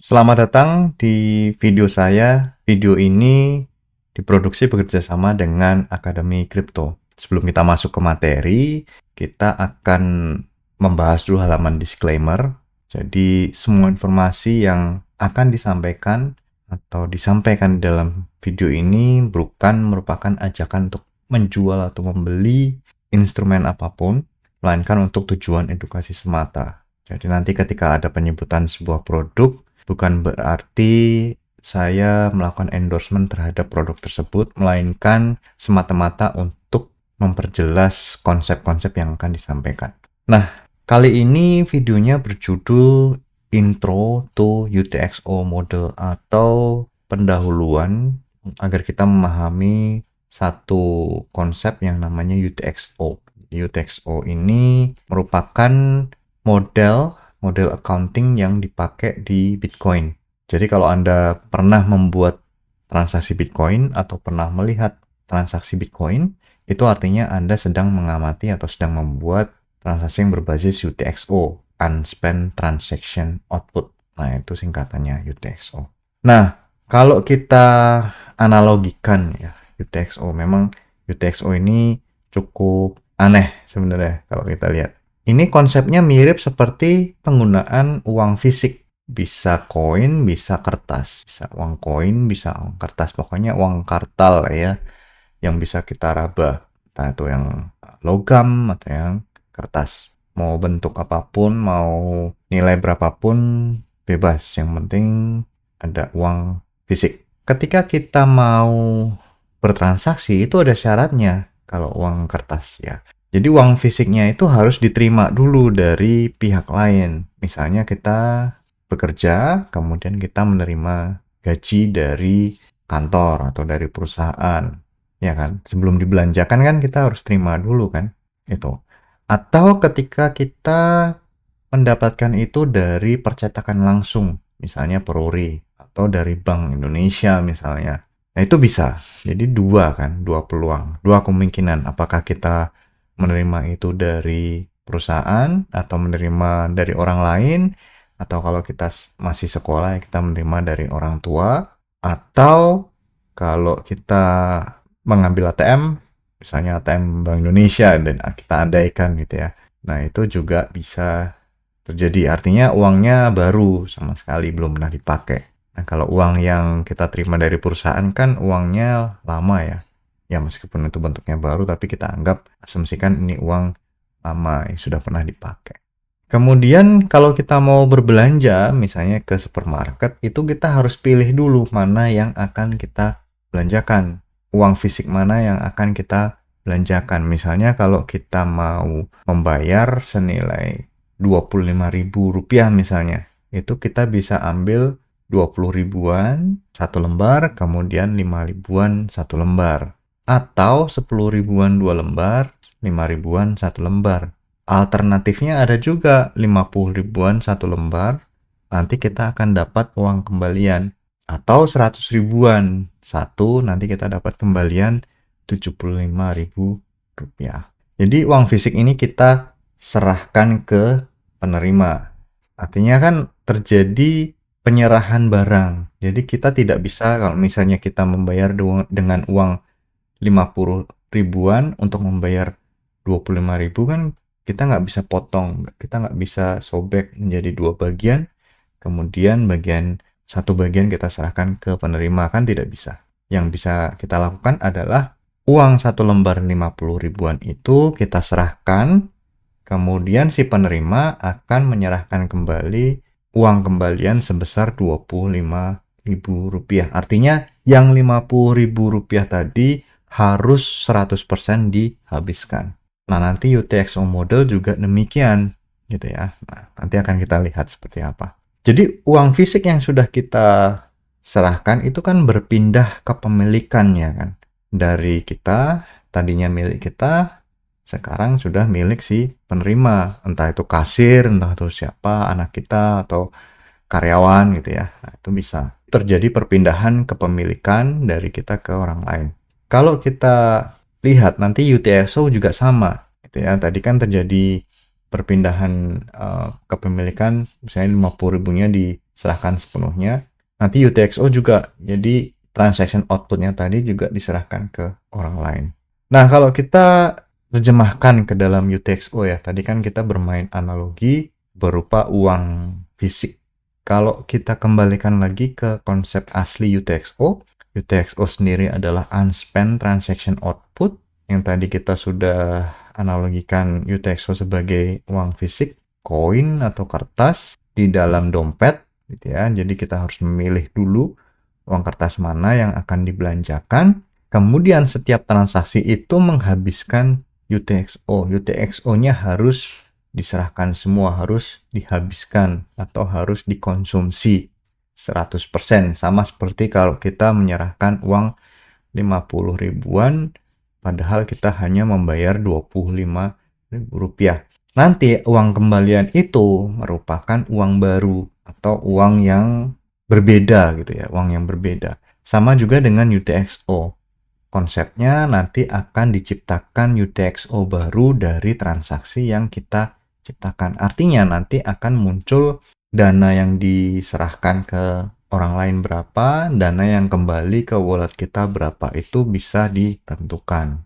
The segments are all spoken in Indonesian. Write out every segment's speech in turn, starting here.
Selamat datang di video saya. Video ini diproduksi bekerjasama dengan Akademi Kripto. Sebelum kita masuk ke materi, kita akan membahas dulu halaman disclaimer. Jadi, semua informasi yang akan disampaikan atau disampaikan di dalam video ini bukan merupakan ajakan untuk menjual atau membeli instrumen apapun, melainkan untuk tujuan edukasi semata. Jadi nanti ketika ada penyebutan sebuah produk, bukan berarti saya melakukan endorsement terhadap produk tersebut, melainkan semata-mata untuk memperjelas konsep-konsep yang akan disampaikan. Nah, kali ini videonya berjudul Intro to UTXO Model atau pendahuluan agar kita memahami satu konsep yang namanya UTXO. UTXO ini merupakan model accounting yang dipakai di Bitcoin. Jadi kalau Anda pernah membuat transaksi Bitcoin atau pernah melihat transaksi Bitcoin, itu artinya Anda sedang mengamati atau sedang membuat transaksi yang berbasis UTXO, Unspent Transaction Output. Nah, itu singkatannya UTXO. Nah, kalau kita analogikan ya, UTXO, memang UTXO ini cukup aneh sebenarnya kalau kita lihat. Ini konsepnya mirip seperti penggunaan uang fisik. Bisa koin, bisa kertas. Bisa uang koin, bisa uang kertas. Pokoknya uang kartal ya, yang bisa kita raba. Entah itu yang logam atau yang kertas. Mau bentuk apapun, mau nilai berapapun, bebas. Yang penting ada uang fisik. Ketika kita mau bertransaksi, itu ada syaratnya kalau uang kertas ya. Jadi uang fisiknya itu harus diterima dulu dari pihak lain. Misalnya kita bekerja, kemudian kita menerima gaji dari kantor atau dari perusahaan. Ya kan? Sebelum dibelanjakan kan kita harus terima dulu kan? Itu. Atau ketika kita mendapatkan itu dari percetakan langsung, misalnya Peruri atau dari Bank Indonesia misalnya. Nah, itu bisa. Jadi dua peluang, dua kemungkinan. Apakah kita menerima itu dari perusahaan atau menerima dari orang lain, atau kalau kita masih sekolah kita menerima dari orang tua, atau kalau kita mengambil ATM, misalnya ATM Bank Indonesia dan kita andaikan gitu ya. Nah, itu juga bisa terjadi. Artinya uangnya baru sama sekali, belum pernah dipakai. Nah, kalau uang yang kita terima dari perusahaan kan uangnya lama ya. Ya, meskipun itu bentuknya baru, tapi kita anggap, asumsikan ini uang lama yang sudah pernah dipakai. Kemudian kalau kita mau berbelanja, misalnya ke supermarket, itu kita harus pilih dulu mana yang akan kita belanjakan. Uang fisik mana yang akan kita belanjakan. Misalnya kalau kita mau membayar senilai Rp25.000 misalnya, itu kita bisa ambil 20 ribuan satu lembar, kemudian 5 ribuan satu lembar. Atau 10 ribuan 2 lembar, 5 ribuan 1 lembar. Alternatifnya ada juga 50 ribuan 1 lembar, nanti kita akan dapat uang kembalian. Atau 100 ribuan satu, nanti kita dapat kembalian Rp75.000. Jadi uang fisik ini kita serahkan ke penerima. Artinya kan terjadi penyerahan barang. Jadi kita tidak bisa, kalau misalnya kita membayar dengan uang 50 ribuan untuk membayar 25 ribu kan kita nggak bisa potong, kita nggak bisa sobek menjadi dua bagian, kemudian satu bagian kita serahkan ke penerima, kan tidak bisa. Yang bisa kita lakukan adalah uang satu lembar 50 ribuan itu kita serahkan, kemudian si penerima akan menyerahkan kembali uang kembalian sebesar Rp25.000. Artinya yang Rp50.000 tadi harus 100% dihabiskan. Nah, nanti UTXO model juga demikian gitu ya. Nah, nanti akan kita lihat seperti apa. Jadi uang fisik yang sudah kita serahkan itu kan berpindah kepemilikannya kan. Dari kita, tadinya milik kita, sekarang sudah milik si penerima. Entah itu kasir, entah itu siapa, anak kita atau karyawan gitu ya. Nah, itu bisa terjadi perpindahan kepemilikan dari kita ke orang lain. Kalau kita lihat nanti UTXO juga sama gitu ya. Tadi kan terjadi perpindahan kepemilikan, misalnya 50 ribunya serahkan sepenuhnya. Nanti UTXO juga, jadi transaction outputnya tadi juga diserahkan ke orang lain. Nah, kalau kita terjemahkan ke dalam UTXO ya, tadi kan kita bermain analogi berupa uang fisik. Kalau kita kembalikan lagi ke konsep asli UTXO, UTXO sendiri adalah unspent transaction output, yang tadi kita sudah analogikan UTXO sebagai uang fisik, koin atau kertas di dalam dompet, gitu ya. Jadi kita harus memilih dulu uang kertas mana yang akan dibelanjakan. Kemudian setiap transaksi itu menghabiskan UTXO. UTXO-nya harus diserahkan semua, harus dihabiskan atau harus dikonsumsi 100%. Sama seperti kalau kita menyerahkan uang 50 ribuan, padahal kita hanya membayar 25 ribu rupiah. Nanti uang kembalian itu merupakan uang baru atau uang yang berbeda gitu ya, uang yang berbeda. Sama juga dengan UTXO. Konsepnya nanti akan diciptakan UTXO baru dari transaksi yang kita ciptakan. Artinya nanti akan muncul dana yang diserahkan ke orang lain berapa, dana yang kembali ke wallet kita berapa, itu bisa ditentukan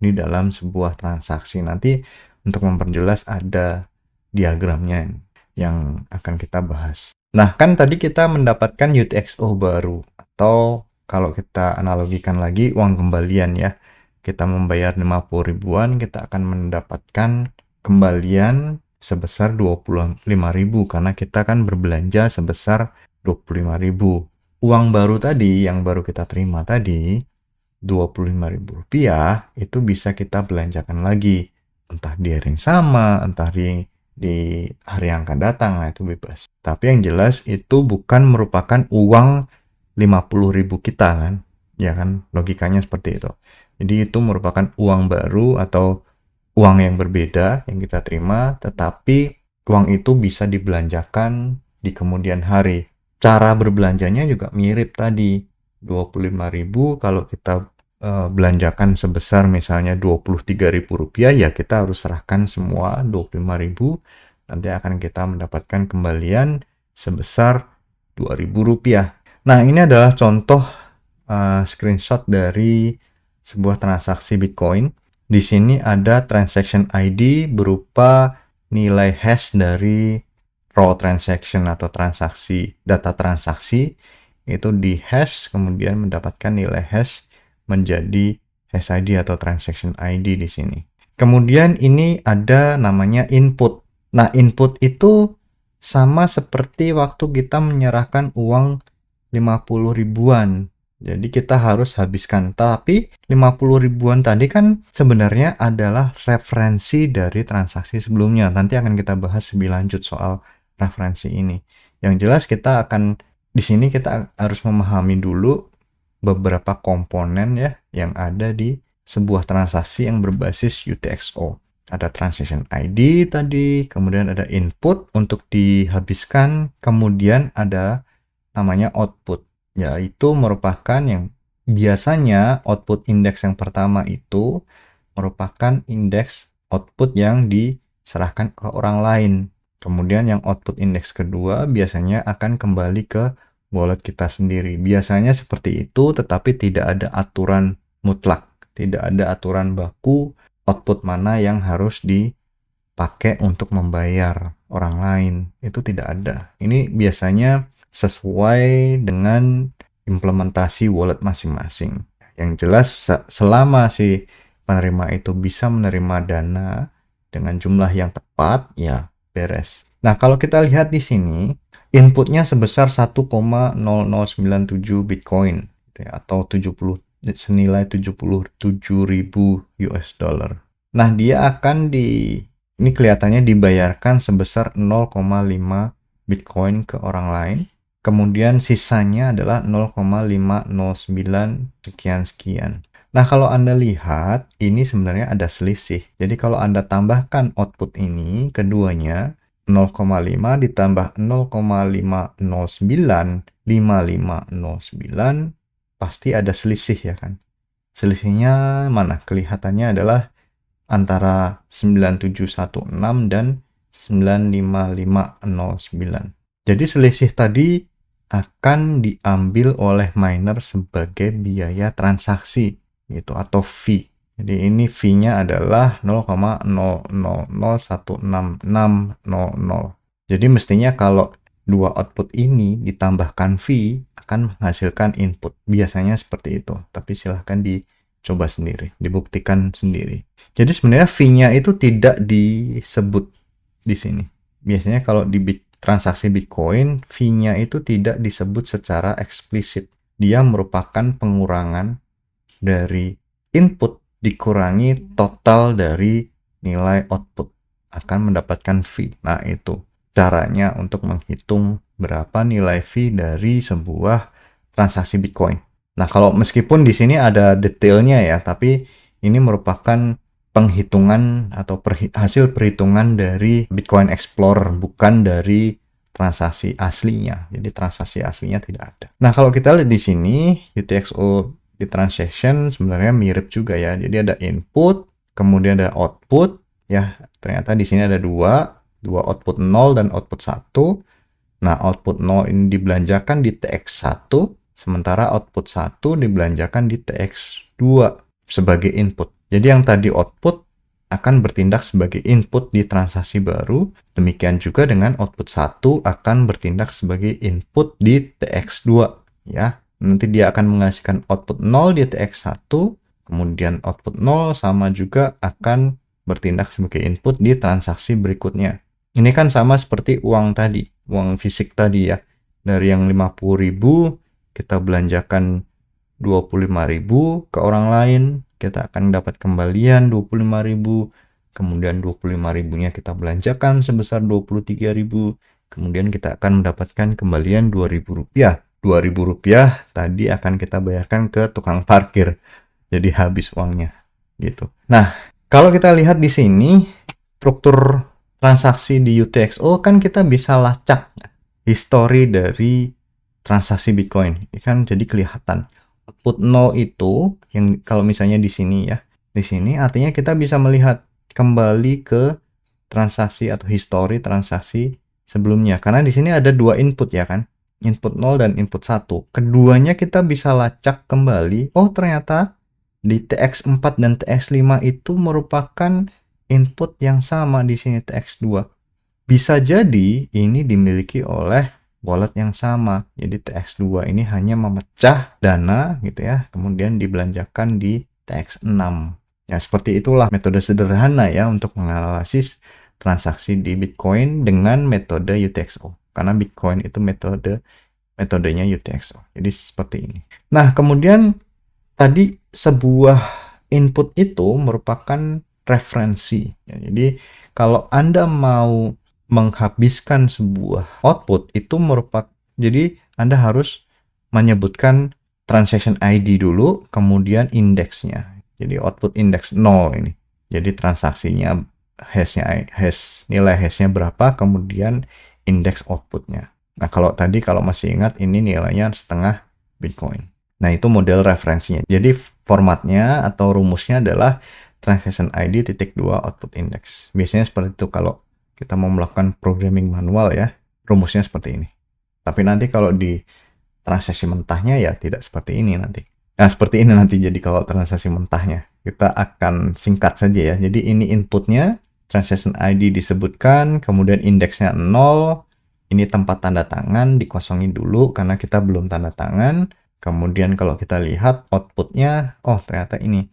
di dalam sebuah transaksi. Nanti untuk memperjelas ada diagramnya yang akan kita bahas. Nah, kan tadi kita mendapatkan UTXO baru, atau kalau kita analogikan lagi uang kembalian ya. Kita membayar 50 ribuan, kita akan mendapatkan kembalian sebesar 25 ribu karena kita kan berbelanja sebesar 25 ribu. Uang baru tadi yang baru kita terima tadi 25 ribu rupiah itu bisa kita belanjakan lagi, entah di hari yang sama, entah di hari yang akan datang. Nah, itu bebas. Tapi yang jelas itu bukan merupakan uang 50 ribu kita kan, ya kan, logikanya seperti itu. Jadi itu merupakan uang baru atau uang yang berbeda yang kita terima, tetapi uang itu bisa dibelanjakan di kemudian hari. Cara berbelanjanya juga mirip tadi, 25 ribu kalau kita belanjakan sebesar misalnya 23 ribu rupiah, ya kita harus serahkan semua 25 ribu, nanti akan kita mendapatkan kembalian sebesar 2 ribu rupiah. Nah, ini adalah contoh screenshot dari sebuah transaksi Bitcoin. Di sini ada transaction ID berupa nilai hash dari raw transaction atau transaksi, data transaksi itu di hash, kemudian mendapatkan nilai hash menjadi hash ID atau transaction ID di sini. Kemudian ini ada namanya input. Nah, input itu sama seperti waktu kita menyerahkan uang 50 ribuan. Jadi kita harus habiskan. Tapi 50 ribuan tadi kan sebenarnya adalah referensi dari transaksi sebelumnya. Nanti akan kita bahas lebih lanjut soal referensi ini. Yang jelas kita akan di sini kita harus memahami dulu beberapa komponen ya yang ada di sebuah transaksi yang berbasis UTXO. Ada transaction ID tadi, kemudian ada input untuk dihabiskan, kemudian ada namanya output, yaitu merupakan yang biasanya output index yang pertama itu merupakan indeks output yang diserahkan ke orang lain. Kemudian yang output index kedua biasanya akan kembali ke wallet kita sendiri. Biasanya seperti itu, tetapi tidak ada aturan mutlak, tidak ada aturan baku output mana yang harus dipakai untuk membayar orang lain. Itu tidak ada. Ini biasanya sesuai dengan implementasi wallet masing-masing. Yang jelas selama si penerima itu bisa menerima dana dengan jumlah yang tepat, ya beres. Nah, kalau kita lihat di sini, inputnya sebesar 1,0097 Bitcoin gitu ya, atau senilai 77.000 US dollar. Nah, dia akan ini kelihatannya dibayarkan sebesar 0,5 Bitcoin ke orang lain. Kemudian sisanya adalah 0,509 sekian-sekian. Nah, kalau Anda lihat, ini sebenarnya ada selisih. Jadi kalau Anda tambahkan output ini, keduanya, 0,5 ditambah 0,509, pasti ada selisih ya kan. Selisihnya mana? Kelihatannya adalah antara 9716 dan 95509. Jadi selisih tadi akan diambil oleh miner sebagai biaya transaksi gitu atau fee. Jadi ini fee-nya adalah 0,000166600. Jadi mestinya kalau dua output ini ditambahkan fee akan menghasilkan input. Biasanya seperti itu. Tapi silahkan dicoba sendiri, dibuktikan sendiri. Jadi sebenarnya fee-nya itu tidak disebut di sini. Biasanya kalau di transaksi Bitcoin, fee-nya itu tidak disebut secara eksplisit. Dia merupakan pengurangan dari input dikurangi total dari nilai output. Akan mendapatkan fee. Nah, itu caranya untuk menghitung berapa nilai fee dari sebuah transaksi Bitcoin. Nah, kalau meskipun di sini ada detailnya ya, tapi ini merupakan penghitungan atau hasil perhitungan dari Bitcoin Explorer, bukan dari transaksi aslinya. Jadi transaksi aslinya tidak ada. Nah, kalau kita lihat di sini UTXO di transaction sebenarnya mirip juga ya. Jadi ada input, kemudian ada output ya. Ternyata di sini ada dua output 0 dan output 1. Nah, output 0 ini dibelanjakan di TX1, sementara output 1 dibelanjakan di TX2 sebagai input. Jadi yang tadi output akan bertindak sebagai input di transaksi baru. Demikian juga dengan output 1 akan bertindak sebagai input di TX2. Ya, nanti dia akan menghasilkan output 0 di TX1, kemudian output 0 sama juga akan bertindak sebagai input di transaksi berikutnya. Ini kan sama seperti uang tadi, uang fisik tadi ya. Dari yang 50.000 kita belanjakan 25.000 ke orang lain, kita akan dapat kembalian 25.000, kemudian 25.000-nya kita belanjakan sebesar 23.000, kemudian kita akan mendapatkan kembalian Rp2.000. Rp2.000 tadi akan kita bayarkan ke tukang parkir. Jadi habis uangnya gitu. Nah, kalau kita lihat di sini struktur transaksi di UTXO kan kita bisa lacak histori dari transaksi Bitcoin. Ini kan jadi kelihatan. Output 0 itu yang kalau misalnya di sini ya. Di sini artinya kita bisa melihat kembali ke transaksi atau histori transaksi sebelumnya. Karena di sini ada dua input ya kan. Input 0 dan input 1. Keduanya kita bisa lacak kembali. Oh, ternyata di TX4 dan TX5 itu merupakan input yang sama di sini TX2. Bisa jadi ini dimiliki oleh wallet yang sama. Jadi TX2 ini hanya memecah dana gitu ya, kemudian dibelanjakan di TX6. Ya, seperti itulah metode sederhana ya untuk menganalisis transaksi di Bitcoin dengan metode UTXO. Karena Bitcoin itu metodenya UTXO. Jadi seperti ini. Nah, kemudian tadi sebuah input itu merupakan referensi. Ya, jadi kalau Anda mau menghabiskan sebuah output itu merupakan, jadi Anda harus menyebutkan transaction ID dulu, kemudian indeksnya. Jadi output index 0 ini. Jadi transaksinya nilai hashnya berapa, kemudian indeks outputnya. Nah, kalau masih ingat ini nilainya setengah Bitcoin. Nah, itu model referensinya. Jadi formatnya atau rumusnya adalah transaction ID titik 2 output index. Biasanya seperti itu kalau kita mau melakukan programming manual ya, rumusnya seperti ini. Tapi nanti kalau di transaksi mentahnya ya tidak seperti ini nanti. Nah, seperti ini nanti jadi kalau transaksi mentahnya. Kita akan singkat saja ya. Jadi ini inputnya, transaction ID disebutkan, kemudian indeksnya 0, ini tempat tanda tangan, dikosongin dulu karena kita belum tanda tangan. Kemudian kalau kita lihat outputnya, oh ternyata ini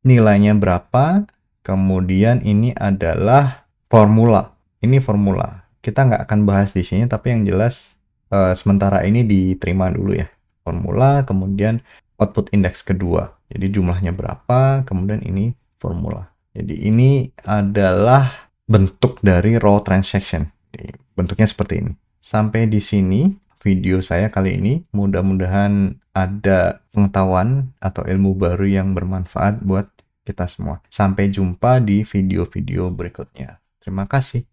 nilainya berapa, kemudian ini adalah formula. Ini formula. Kita nggak akan bahas di sini, tapi yang jelas sementara ini diterima dulu ya. Formula, kemudian output indeks kedua. Jadi jumlahnya berapa, kemudian ini formula. Jadi ini adalah bentuk dari raw transaction. Jadi, bentuknya seperti ini. Sampai di sini video saya kali ini. Mudah-mudahan ada pengetahuan atau ilmu baru yang bermanfaat buat kita semua. Sampai jumpa di video-video berikutnya. Terima kasih.